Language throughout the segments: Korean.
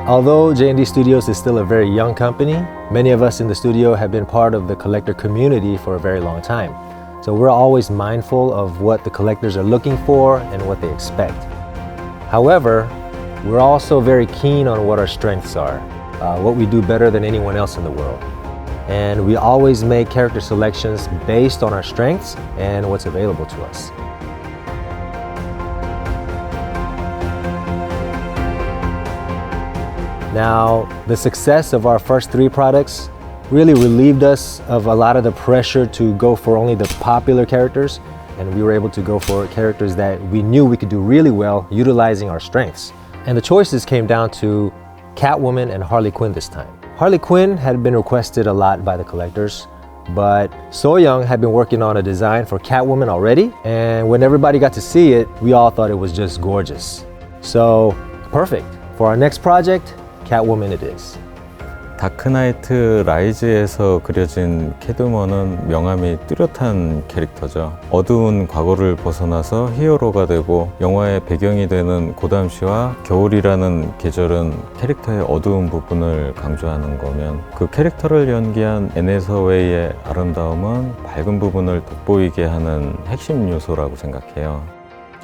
Although J&D Studios is still a very young company, many of us in the studio have been part of the collector community for a very long time. So we're always mindful of what the collectors are looking for and what they expect. However, we're also very keen on what our strengths are, what we do better than anyone else in the world. And we always make character selections based on our strengths and what's available to us. Now, the success of our first 3 products really relieved us of a lot of the pressure to go for only the popular characters, and we were able to go for characters that we knew we could do really well utilizing our strengths. And the choices came down to Catwoman and Harley Quinn this time. Harley Quinn had been requested a lot by the collectors, but So-Young had been working on a design for Catwoman already, and when everybody got to see it, we all thought it was just gorgeous. So, perfect. For our next project, Catwoman it is. 다크나이트 라이즈에서 그려진 캐트우먼은 명암이 뚜렷한 캐릭터죠. 어두운 과거를 벗어나서 히어로가 되고 영화의 배경이 되는 고담시와 겨울이라는 계절은 캐릭터의 어두운 부분을 강조하는 거면 그 캐릭터를 연기한 앤 해서웨이의 아름다움은 밝은 부분을 돋보이게 하는 핵심 요소라고 생각해요.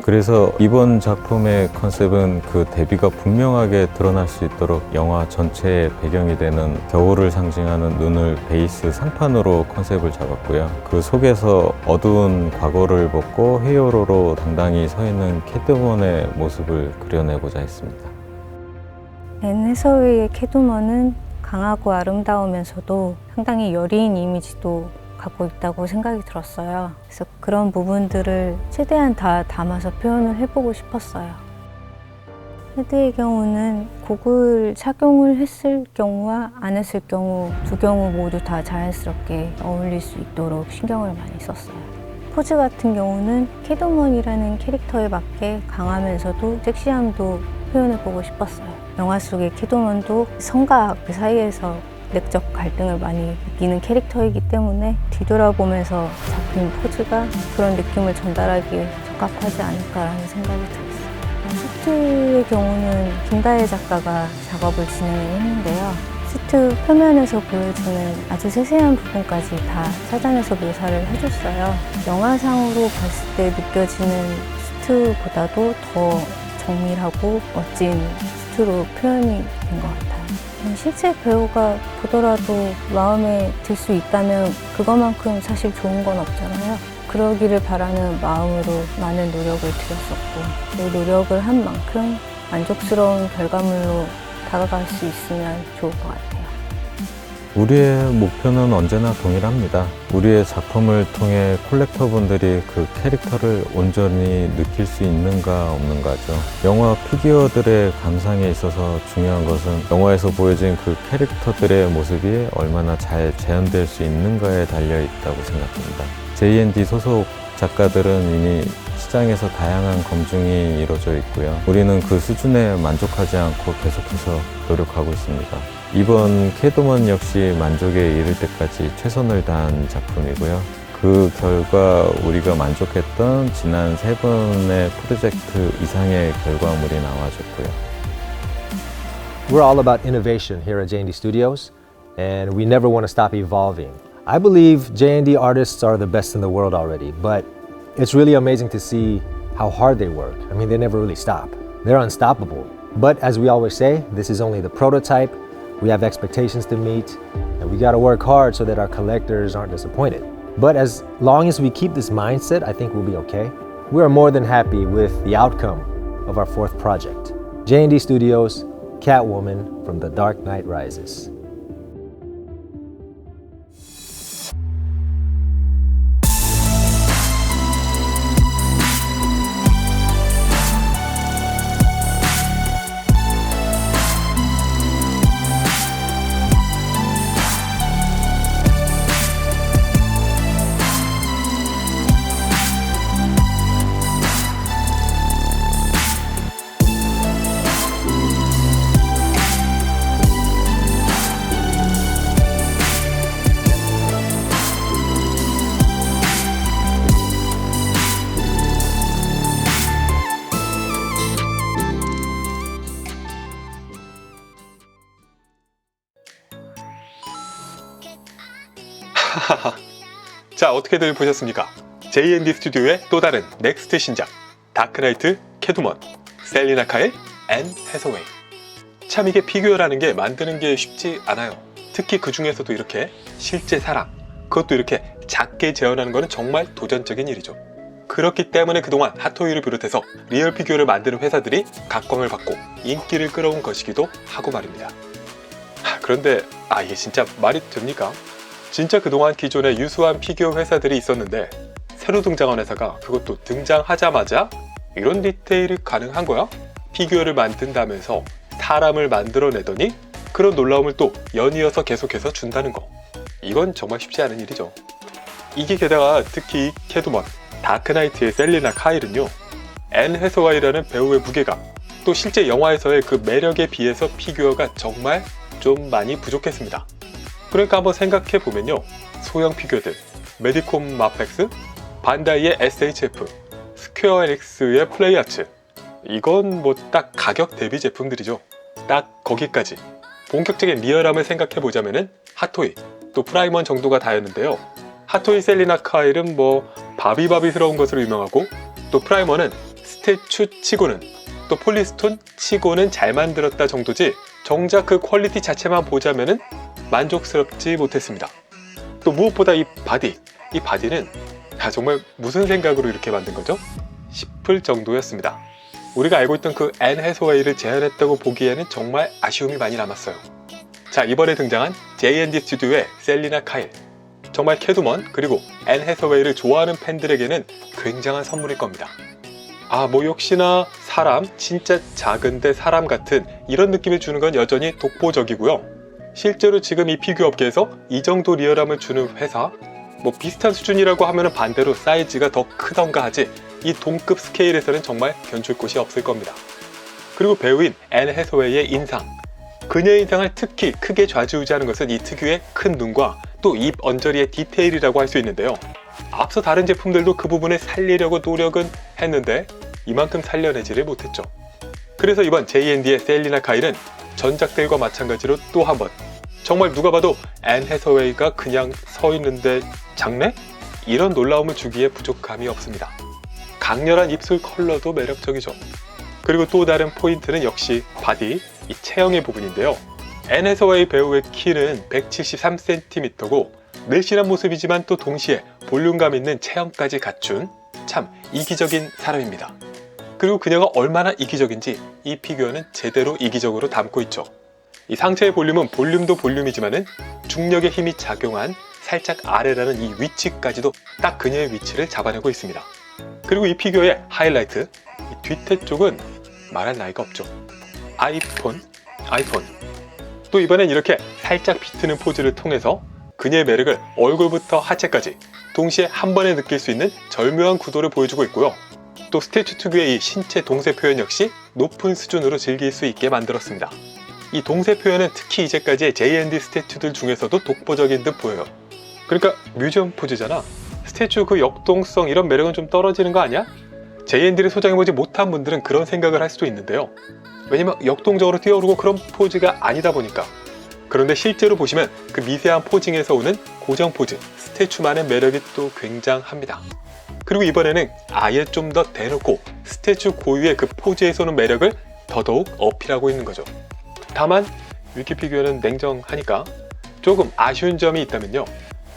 그래서 이번 작품의 컨셉은 그 대비가 분명하게 드러날 수 있도록 영화 전체의 배경이 되는 겨울을 상징하는 눈을 베이스 상판으로 컨셉을 잡았고요. 그 속에서 어두운 과거를 벗고 히어로로 당당히 서 있는 캐트우먼의 모습을 그려내고자 했습니다. 앤 해서웨이의 캐트우먼은 강하고 아름다우면서도 상당히 여리인 이미지도 갖고 있다고 생각이 들었어요. 그래서 그런 부분들을 최대한 다 담아서 표현을 해보고 싶었어요. 헤드의 경우는 고글 착용을 했을 경우와 안 했을 경우 두 경우 모두 다 자연스럽게 어울릴 수 있도록 신경을 많이 썼어요. 포즈 같은 경우는 캐트우먼이라는 캐릭터에 맞게 강하면서도 섹시함도 표현해보고 싶었어요. 영화 속의 캐트우먼도 성과 그 사이에서 내적 갈등을 많이 느끼는 캐릭터이기 때문에 뒤돌아보면서 잡힌 포즈가 그런 느낌을 전달하기에 적합하지 않을까라는 생각이 들었어요. 수트의 경우는 김다혜 작가가 작업을 진행했는데요. 수트 표면에서 보여주는 아주 세세한 부분까지 다 찾아내서 묘사를 해줬어요. 영화상으로 봤을 때 느껴지는 수트보다도 더 정밀하고 멋진 수트로 표현이 된 것 같아요. 실제 배우가 보더라도 마음에 들 수 있다면 그것만큼 사실 좋은 건 없잖아요. 그러기를 바라는 마음으로 많은 노력을 들였었고 그 노력을 한 만큼 만족스러운 결과물로 다가갈 수 있으면 좋을 것 같아요. 우리의 목표는 언제나 동일합니다. 우리의 작품을 통해 콜렉터분들이 그 캐릭터를 온전히 느낄 수 있는가 없는가죠. 영화 피규어들의 감상에 있어서 중요한 것은 영화에서 보여진 그 캐릭터들의 모습이 얼마나 잘 재현될 수 있는가에 달려 있다고 생각합니다. J&D 소속 작가들은 이미 시장에서 다양한 검증이 이루어져 있고요. 우리는 그 수준에 만족하지 않고 계속해서 노력하고 있습니다. 이번 캐트우먼 역시 만족에 이를 때까지 최선을 다한 작품이고요. 그 결과 우리가 만족했던 지난 3번의 프로젝트 이상의 결과물이 나와줬고요. We're all about innovation here at J&D Studios, and we never want to stop evolving. I believe J&D artists are the best in the world already, but it's really amazing to see how hard they work. I mean, they never really stop. They're unstoppable. But as we always say, this is only the prototype. We have expectations to meet, and we got to work hard so that our collectors aren't disappointed. But as long as we keep this mindset, I think we'll be okay. We are more than happy with the outcome of our 4th project. J&D Studios, Catwoman from The Dark Knight Rises. 자, 어떻게들 보셨습니까? J&D 스튜디오의 또 다른 넥스트 신작 다크나이트 캐트우먼, 셀리나 카일, 앤 해서웨이. 참 이게 피규어라는 게 만드는 게 쉽지 않아요. 특히 그 중에서도 이렇게 실제 사람, 그것도 이렇게 작게 재현하는 거는 정말 도전적인 일이죠. 그렇기 때문에 그동안 핫토이를 비롯해서 리얼 피규어를 만드는 회사들이 각광을 받고 인기를 끌어온 것이기도 하고 말입니다. 그런데 이게 진짜 말이 됩니까? 진짜 그동안 기존에 유수한 피규어 회사들이 있었는데 새로 등장한 회사가 그것도 등장하자마자 이런 디테일이 가능한 거야? 피규어를 만든다면서 사람을 만들어내더니 그런 놀라움을 또 연이어서 계속해서 준다는 거, 이건 정말 쉽지 않은 일이죠. 이게 게다가 특히 이 캐트우먼, 다크나이트의 셀리나 카일은요, 앤 해서웨이라는 배우의 무게감, 또 실제 영화에서의 그 매력에 비해서 피규어가 정말 좀 많이 부족했습니다. 그러니까 한번 생각해보면요, 소형 피규어들, 메디콤 마펙스, 반다이의 SHF, 스퀘어 에닉스의 플레이아츠, 이건 뭐 딱 가격 대비 제품들이죠. 딱 거기까지. 본격적인 리얼함을 생각해보자면은 핫토이, 또 프라이먼 정도가 다였는데요. 핫토이 셀리나 카일은 뭐 바비바비스러운 것으로 유명하고, 또 프라이머는 스태츄 치고는, 또 폴리스톤 치고는 잘 만들었다 정도지 정작 그 퀄리티 자체만 보자면은 만족스럽지 못했습니다. 또 무엇보다 이 바디는 정말 무슨 생각으로 이렇게 만든 거죠? 싶을 정도였습니다. 우리가 알고 있던 그 앤 해서웨이를 재현했다고 보기에는 정말 아쉬움이 많이 남았어요. 자, 이번에 등장한 J&D 스튜디오의 셀리나 카일, 정말 캐트우먼 그리고 앤 해서웨이를 좋아하는 팬들에게는 굉장한 선물일 겁니다. 뭐 역시나 사람, 진짜 작은데 사람 같은 이런 느낌을 주는 건 여전히 독보적이고요. 실제로 지금 이 피규어 업계에서 이 정도 리얼함을 주는 회사, 뭐 비슷한 수준이라고 하면 반대로 사이즈가 더 크던가 하지 이 동급 스케일에서는 정말 견줄 곳이 없을 겁니다. 그리고 배우인 앤 해서웨이의 인상, 그녀의 인상을 특히 크게 좌지우지하는 것은 이 특유의 큰 눈과 또 입 언저리의 디테일이라고 할 수 있는데요. 앞서 다른 제품들도 그 부분을 살리려고 노력은 했는데 이만큼 살려내지를 못했죠. 그래서 이번 J&D의 셀리나 카일은 전작들과 마찬가지로 또 한 번 정말 누가 봐도 앤 해서웨이가 그냥 서 있는데 작네? 이런 놀라움을 주기에 부족함이 없습니다. 강렬한 입술 컬러도 매력적이죠. 그리고 또 다른 포인트는 역시 바디, 이 체형의 부분인데요. 앤 해서웨이 배우의 키는 173cm고 늘씬한 모습이지만 또 동시에 볼륨감 있는 체형까지 갖춘 참 이기적인 사람입니다. 그리고 그녀가 얼마나 이기적인지 이 피규어는 제대로 이기적으로 담고 있죠. 이 상체의 볼륨은 볼륨도 볼륨이지만은 중력의 힘이 작용한 살짝 아래라는 이 위치까지도 딱 그녀의 위치를 잡아내고 있습니다. 그리고 이 피규어의 하이라이트, 이 뒤태 쪽은 말할 나위가 없죠. 아이폰. 또 이번엔 이렇게 살짝 비트는 포즈를 통해서 그녀의 매력을 얼굴부터 하체까지 동시에 한 번에 느낄 수 있는 절묘한 구도를 보여주고 있고요. 또 스태츄 특유의 이 신체 동세 표현 역시 높은 수준으로 즐길 수 있게 만들었습니다. 이 동세 표현은 특히 이제까지의 J&D 스태츄들 중에서도 독보적인 듯 보여요. 그러니까 뮤지엄 포즈잖아. 스태츄 그 역동성, 이런 매력은 좀 떨어지는 거 아니야? J&D를 소장해보지 못한 분들은 그런 생각을 할 수도 있는데요. 왜냐면 역동적으로 뛰어오르고 그런 포즈가 아니다 보니까. 그런데 실제로 보시면 그 미세한 포징에서 오는 고정 포즈, 스태츄만의 매력이 또 굉장합니다. 그리고 이번에는 아예 좀 더 대놓고 스태츄 고유의 그 포즈에서 오는 매력을 더더욱 어필하고 있는 거죠. 다만 위키 피규어는 냉정하니까 조금 아쉬운 점이 있다면요.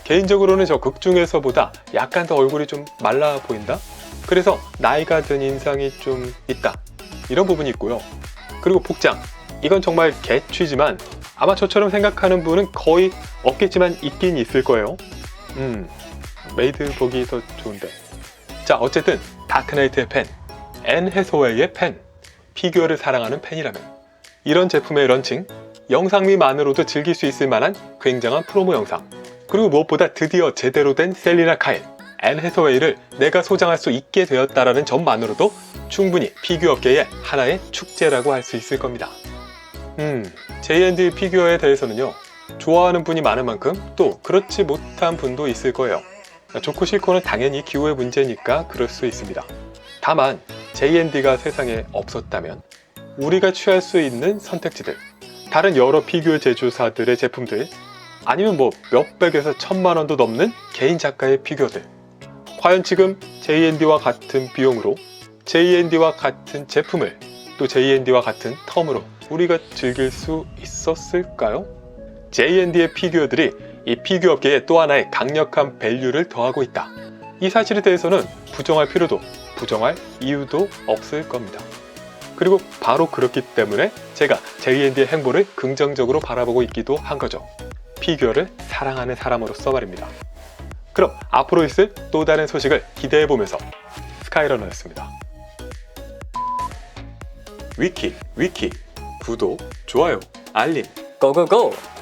개인적으로는 저 극 중에서보다 약간 더 얼굴이 좀 말라 보인다? 그래서 나이가 든 인상이 좀 있다. 이런 부분이 있고요. 그리고 복장. 이건 정말 개취지만 아마 저처럼 생각하는 분은 거의 없겠지만 있긴 있을 거예요. 메이드 보기 더 좋은데. 자, 어쨌든 다크나이트의 팬, 앤 해서웨이의 팬, 피규어를 사랑하는 팬이라면 이런 제품의 런칭, 영상미만으로도 즐길 수 있을 만한 굉장한 프로모 영상, 그리고 무엇보다 드디어 제대로 된 셀리나 카일, 앤 해서웨이를 내가 소장할 수 있게 되었다라는 점만으로도 충분히 피규어 업계의 하나의 축제라고 할 수 있을 겁니다. J&D 피규어에 대해서는요, 좋아하는 분이 많은 만큼 또 그렇지 못한 분도 있을 거예요. 좋고 싫고는 당연히 기호의 문제니까 그럴 수 있습니다. 다만 J&D가 세상에 없었다면 우리가 취할 수 있는 선택지들, 다른 여러 피규어 제조사들의 제품들, 아니면 뭐 몇백에서 1000만 원도 넘는 개인 작가의 피규어들. 과연 지금 JND와 같은 비용으로 JND와 같은 제품을 또 JND와 같은 텀으로 우리가 즐길 수 있었을까요? JND의 피규어들이 이 피규어 업계에 또 하나의 강력한 밸류를 더하고 있다. 이 사실에 대해서는 부정할 필요도 부정할 이유도 없을 겁니다. 그리고 바로 그렇기 때문에 제가 JND의 행보를 긍정적으로 바라보고 있기도 한 거죠. 피규어를 사랑하는 사람으로서 말입니다. 그럼 앞으로 있을 또 다른 소식을 기대해보면서 스카이러너였습니다. 위키 구독, 좋아요, 알림 고고고!